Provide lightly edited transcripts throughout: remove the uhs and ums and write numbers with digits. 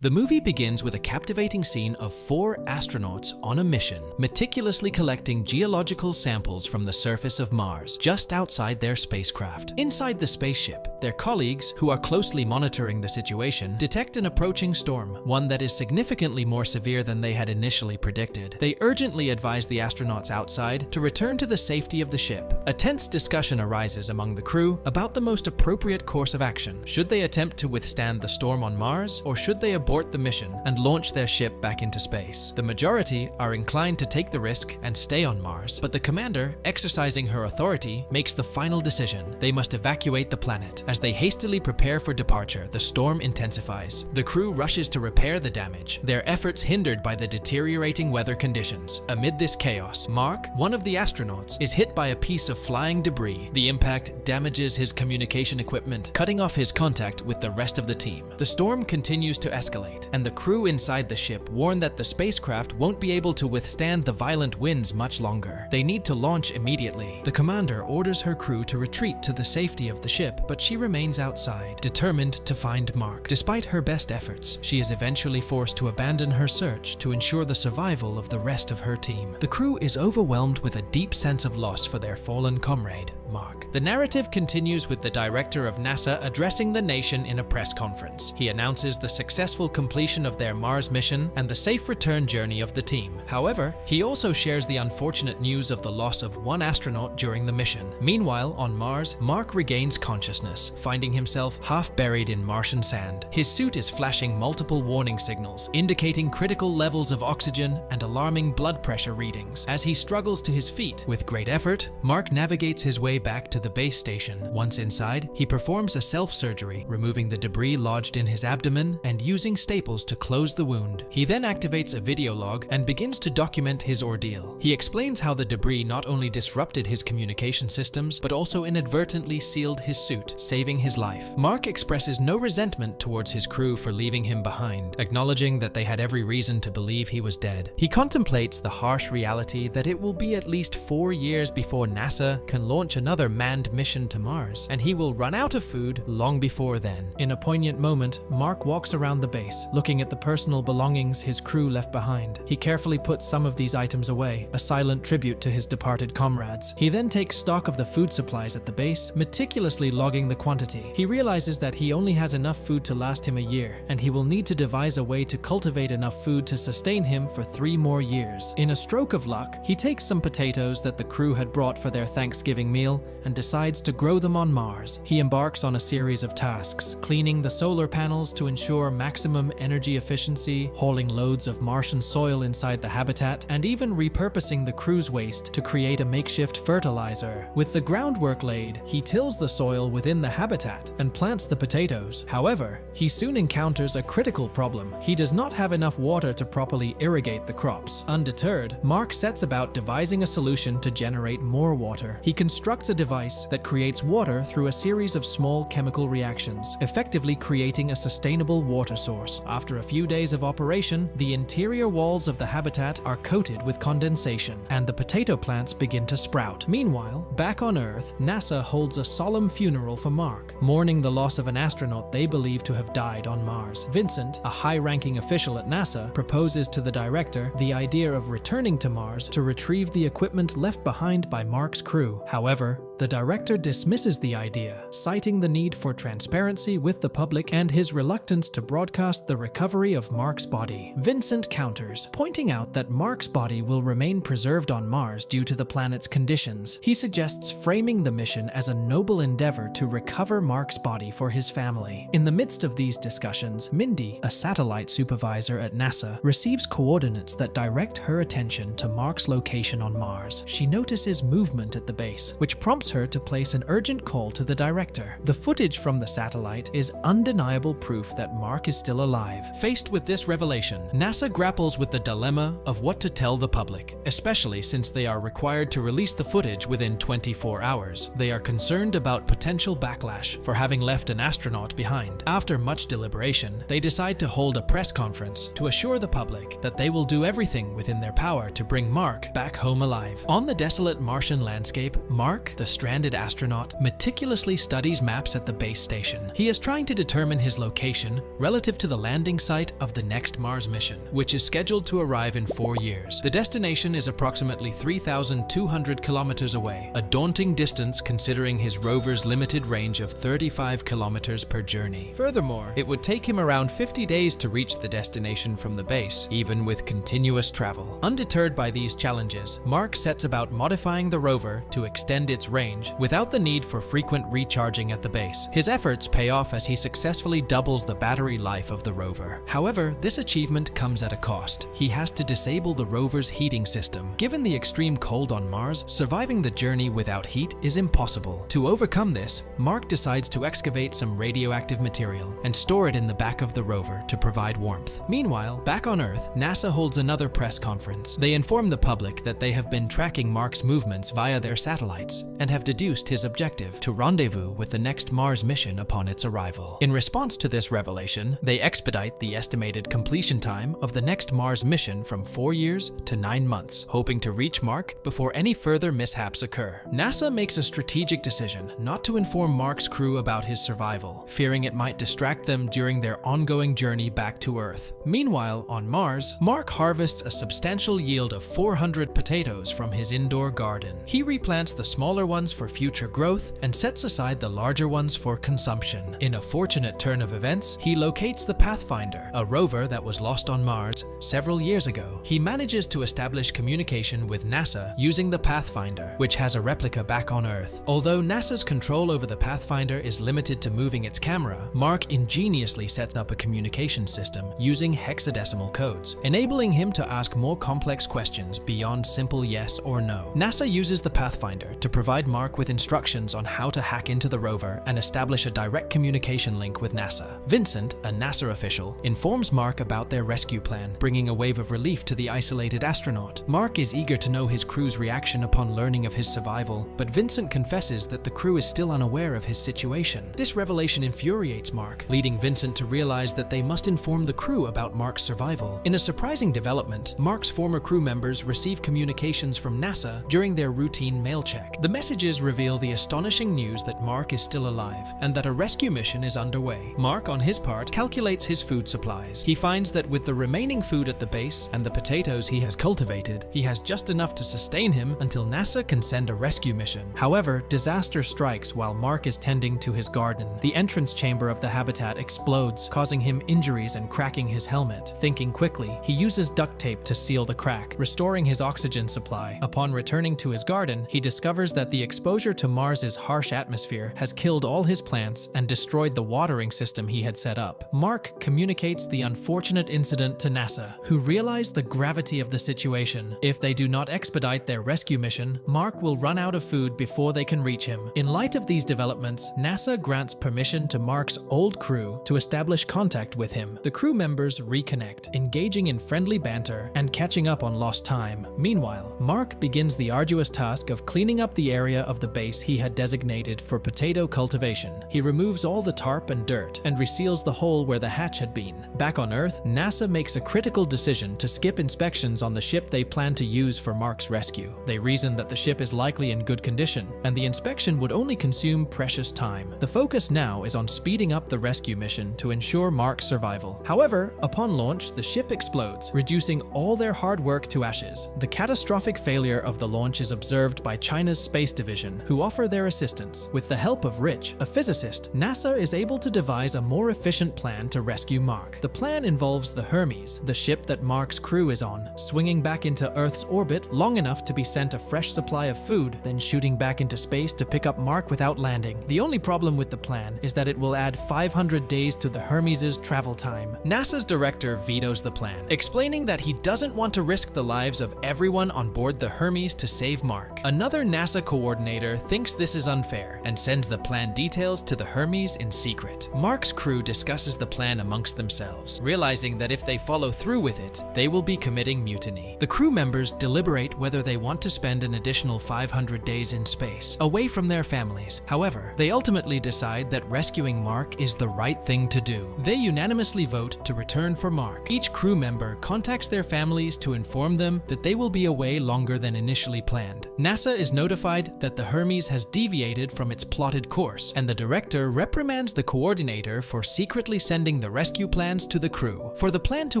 The movie begins with a captivating scene of 4 astronauts on a mission, meticulously collecting geological samples from the surface of Mars, just outside their spacecraft. Inside the spaceship, their colleagues, who are closely monitoring the situation, detect an approaching storm, one that is significantly more severe than they had initially predicted. They urgently advise the astronauts outside to return to the safety of the ship. A tense discussion arises among the crew about the most appropriate course of action. Should they attempt to withstand the storm on Mars, or should they abort the mission and launch their ship back into space? The majority are inclined to take the risk and stay on Mars, but the commander, exercising her authority, makes the final decision. They must evacuate the planet. As they hastily prepare for departure, the storm intensifies. The crew rushes to repair the damage, their efforts hindered by the deteriorating weather conditions. Amid this chaos, Mark, one of the astronauts, is hit by a piece of flying debris. The impact damages his communication equipment, cutting off his contact with the rest of the team. The storm continues to escalate, and the crew inside the ship warn that the spacecraft won't be able to withstand the violent winds much longer. They need to launch immediately. The commander orders her crew to retreat to the safety of the ship, but she remains outside, determined to find Mark. Despite her best efforts, she is eventually forced to abandon her search to ensure the survival of the rest of her team. The crew is overwhelmed with a deep sense of loss for their fallen comrade, Mark. The narrative continues with the director of NASA addressing the nation in a press conference. He announces the successful completion of their Mars mission and the safe return journey of the team. However, he also shares the unfortunate news of the loss of 1 astronaut during the mission. Meanwhile, on Mars, Mark regains consciousness, finding himself half buried in Martian sand. His suit is flashing multiple warning signals, indicating critical levels of oxygen and alarming blood pressure readings. As he struggles to his feet, with great effort, Mark navigates his way back to the base station. Once inside, he performs a self-surgery, removing the debris lodged in his abdomen and using staples to close the wound. He then activates a video log and begins to document his ordeal. He explains how the debris not only disrupted his communication systems, but also inadvertently sealed his suit, saving his life. Mark expresses no resentment towards his crew for leaving him behind, acknowledging that they had every reason to believe he was dead. He contemplates the harsh reality that it will be at least 4 years before NASA can launch another manned mission to Mars, and he will run out of food long before then. In a poignant moment, Mark walks around the base, looking at the personal belongings his crew left behind. He carefully puts some of these items away, a silent tribute to his departed comrades. He then takes stock of the food supplies at the base, meticulously logging the quantity. He realizes that he only has enough food to last him a year, and he will need to devise a way to cultivate enough food to sustain him for 3 more years. In a stroke of luck, he takes some potatoes that the crew had brought for their Thanksgiving meal and decides to grow them on Mars. He embarks on a series of tasks, cleaning the solar panels to ensure maximum energy efficiency, hauling loads of Martian soil inside the habitat, and even repurposing the crew's waste to create a makeshift fertilizer. With the groundwork laid, he tills the soil within the habitat and plants the potatoes. However, he soon encounters a critical problem. He does not have enough water to properly irrigate the crops. Undeterred, Mark sets about devising a solution to generate more water. He constructs a device that creates water through a series of small chemical reactions, effectively creating a sustainable water source. After a few days of operation, the interior walls of the habitat are coated with condensation, and the potato plants begin to sprout. Meanwhile, back on Earth, NASA holds a solemn funeral for Mark, mourning the loss of an astronaut they believe to have died on Mars. Vincent, a high-ranking official at NASA, proposes to the director the idea of returning to Mars to retrieve the equipment left behind by Mark's crew. However, the director dismisses the idea, citing the need for transparency with the public and his reluctance to broadcast the recovery of Mark's body. Vincent counters, pointing out that Mark's body will remain preserved on Mars due to the planet's conditions. He suggests framing the mission as a noble endeavor to recover Mark's body for his family. In the midst of these discussions, Mindy, a satellite supervisor at NASA, receives coordinates that direct her attention to Mark's location on Mars. She notices movement at the base, which prompts her to place an urgent call to the director. The footage from the satellite is undeniable proof that Mark is still alive. Faced with this revelation, NASA grapples with the dilemma of what to tell the public, especially since they are required to release the footage within 24 hours. They are concerned about potential backlash for having left an astronaut behind. After much deliberation, they decide to hold a press conference to assure the public that they will do everything within their power to bring Mark back home alive. On the desolate Martian landscape, Mark, Mark, the stranded astronaut, meticulously studies maps at the base station. He is trying to determine his location relative to the landing site of the next Mars mission, which is scheduled to arrive in 4 years. The destination is approximately 3,200 kilometers away, a daunting distance considering his rover's limited range of 35 kilometers per journey. Furthermore, it would take him around 50 days to reach the destination from the base, even with continuous travel. Undeterred by these challenges, Mark sets about modifying the rover to extend its range without the need for frequent recharging at the base. His efforts pay off as he successfully doubles the battery life of the rover. However, this achievement comes at a cost. He has to disable the rover's heating system. Given the extreme cold on Mars, surviving the journey without heat is impossible. To overcome this, Mark decides to excavate some radioactive material and store it in the back of the rover to provide warmth. Meanwhile, back on Earth, NASA holds another press conference. They inform the public that they have been tracking Mark's movements via their satellites and have deduced his objective to rendezvous with the next Mars mission upon its arrival. In response to this revelation, they expedite the estimated completion time of the next Mars mission from 4 years to 9 months, hoping to reach Mark before any further mishaps occur. NASA makes a strategic decision not to inform Mark's crew about his survival, fearing it might distract them during their ongoing journey back to Earth. Meanwhile, on Mars, Mark harvests a substantial yield of 400 potatoes from his indoor garden. He replants the smaller ones for future growth and sets aside the larger ones for consumption. In a fortunate turn of events, he locates the Pathfinder, a rover that was lost on Mars several years ago. He manages to establish communication with NASA using the Pathfinder, which has a replica back on Earth. Although NASA's control over the Pathfinder is limited to moving its camera, Mark ingeniously sets up a communication system using hexadecimal codes, enabling him to ask more complex questions beyond simple yes or no. NASA uses the Pathfinder to provide Mark with instructions on how to hack into the rover and establish a direct communication link with NASA. Vincent, a NASA official, informs Mark about their rescue plan, bringing a wave of relief to the isolated astronaut. Mark is eager to know his crew's reaction upon learning of his survival, but Vincent confesses that the crew is still unaware of his situation. This revelation infuriates Mark, leading Vincent to realize that they must inform the crew about Mark's survival. In a surprising development, Mark's former crew members receive communications from NASA during their routine mail check. The messages reveal the astonishing news that Mark is still alive and that a rescue mission is underway. Mark, on his part, calculates his food supplies. He finds that with the remaining food at the base and the potatoes he has cultivated, he has just enough to sustain him until NASA can send a rescue mission. However, disaster strikes while Mark is tending to his garden. The entrance chamber of the habitat explodes, causing him injuries and cracking his helmet. Thinking quickly, he uses duct tape to seal the crack, restoring his oxygen supply. Upon returning to his garden, he discovers that the exposure to Mars's harsh atmosphere has killed all his plants and destroyed the watering system he had set up. Mark communicates the unfortunate incident to NASA, who realize the gravity of the situation. If they do not expedite their rescue mission, Mark will run out of food before they can reach him. In light of these developments, NASA grants permission to Mark's old crew to establish contact with him. The crew members reconnect, engaging in friendly banter and catching up on lost time. Meanwhile, Mark begins the arduous task of cleaning up the area of the base he had designated for potato cultivation. He removes all the tarp and dirt and reseals the hole where the hatch had been. Back on Earth, NASA makes a critical decision to skip inspections on the ship they plan to use for Mark's rescue. They reason that the ship is likely in good condition, and the inspection would only consume precious time. The focus now is on speeding up the rescue mission to ensure Mark's survival. However, upon launch, the ship explodes, reducing all their hard work to ashes. The catastrophic failure of the launch is observed by China's Space Division, who offer their assistance. With the help of Rich, a physicist, NASA is able to devise a more efficient plan to rescue Mark. The plan involves the Hermes, the ship that Mark's crew is on, swinging back into Earth's orbit long enough to be sent a fresh supply of food, then shooting back into space to pick up Mark without landing. The only problem with the plan is that it will add 500 days to the Hermes' travel time. NASA's director vetoes the plan, explaining that he doesn't want to risk the lives of everyone on board the Hermes to save Mark. Another NASA coordinator thinks this is unfair and sends the plan details to the Hermes in secret. Mark's crew discusses the plan amongst themselves, realizing that if they follow through with it, they will be committing mutiny. The crew members deliberate whether they want to spend an additional 500 days in space, away from their families. However, they ultimately decide that rescuing Mark is the right thing to do. They unanimously vote to return for Mark. Each crew member contacts their families to inform them that they will be away longer than initially planned. NASA is notified notified that the Hermes has deviated from its plotted course, and the director reprimands the coordinator for secretly sending the rescue plans to the crew. For the plan to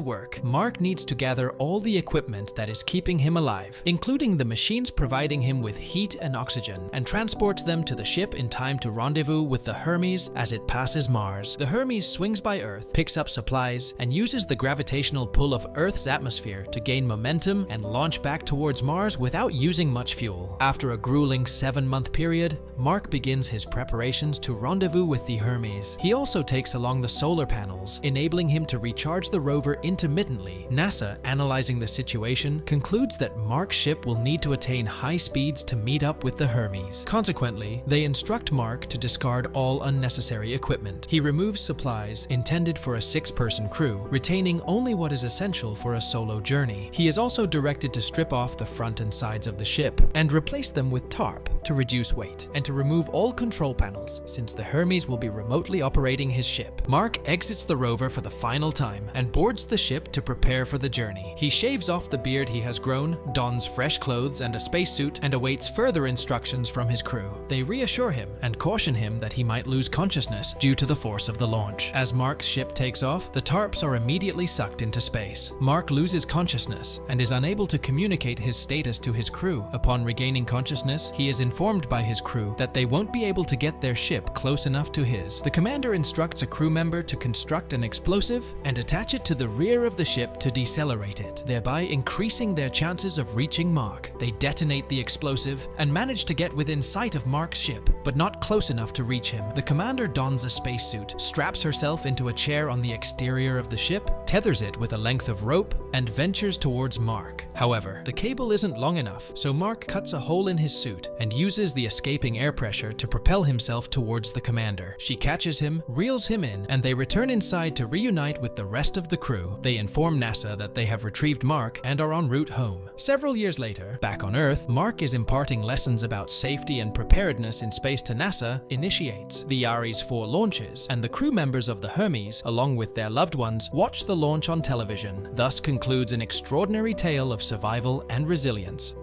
work, Mark needs to gather all the equipment that is keeping him alive, including the machines providing him with heat and oxygen, and transport them to the ship in time to rendezvous with the Hermes as it passes Mars. The Hermes swings by Earth, picks up supplies, and uses the gravitational pull of Earth's atmosphere to gain momentum and launch back towards Mars without using much fuel. After a grueling 7-month period, Mark begins his preparations to rendezvous with the Hermes. He also takes along the solar panels, enabling him to recharge the rover intermittently. NASA, analyzing the situation, concludes that Mark's ship will need to attain high speeds to meet up with the Hermes. Consequently, they instruct Mark to discard all unnecessary equipment. He removes supplies intended for a 6-person crew, retaining only what is essential for a solo journey. He is also directed to strip off the front and sides of the ship and replace them with tarp to reduce weight, and to remove all control panels, since the Hermes will be remotely operating his ship. Mark exits the rover for the final time and boards the ship to prepare for the journey. He shaves off the beard he has grown, dons fresh clothes and a spacesuit, and awaits further instructions from his crew. They reassure him and caution him that he might lose consciousness due to the force of the launch. As Mark's ship takes off, the tarps are immediately sucked into space. Mark loses consciousness and is unable to communicate his status to his crew. Upon regaining consciousness, he is informed by his crew that they won't be able to get their ship close enough to his. The commander instructs a crew member to construct an explosive and attach it to the rear of the ship to decelerate it, thereby increasing their chances of reaching Mark. They detonate the explosive and manage to get within sight of Mark's ship, but not close enough to reach him. The commander dons a spacesuit, straps herself into a chair on the exterior of the ship, tethers it with a length of rope, and ventures towards Mark. However, the cable isn't long enough, so Mark cuts a hole in his suit and uses the escaping air pressure to propel himself towards the commander. She catches him, reels him in, and they return inside to reunite with the rest of the crew. They inform NASA that they have retrieved Mark and are en route home. Several years later, back on Earth, Mark is imparting lessons about safety and preparedness in space to NASA, initiates the Ares 4 launches, and the crew members of the Hermes, along with their loved ones, watch the launch on television. Thus concludes an extraordinary tale of survival and resilience.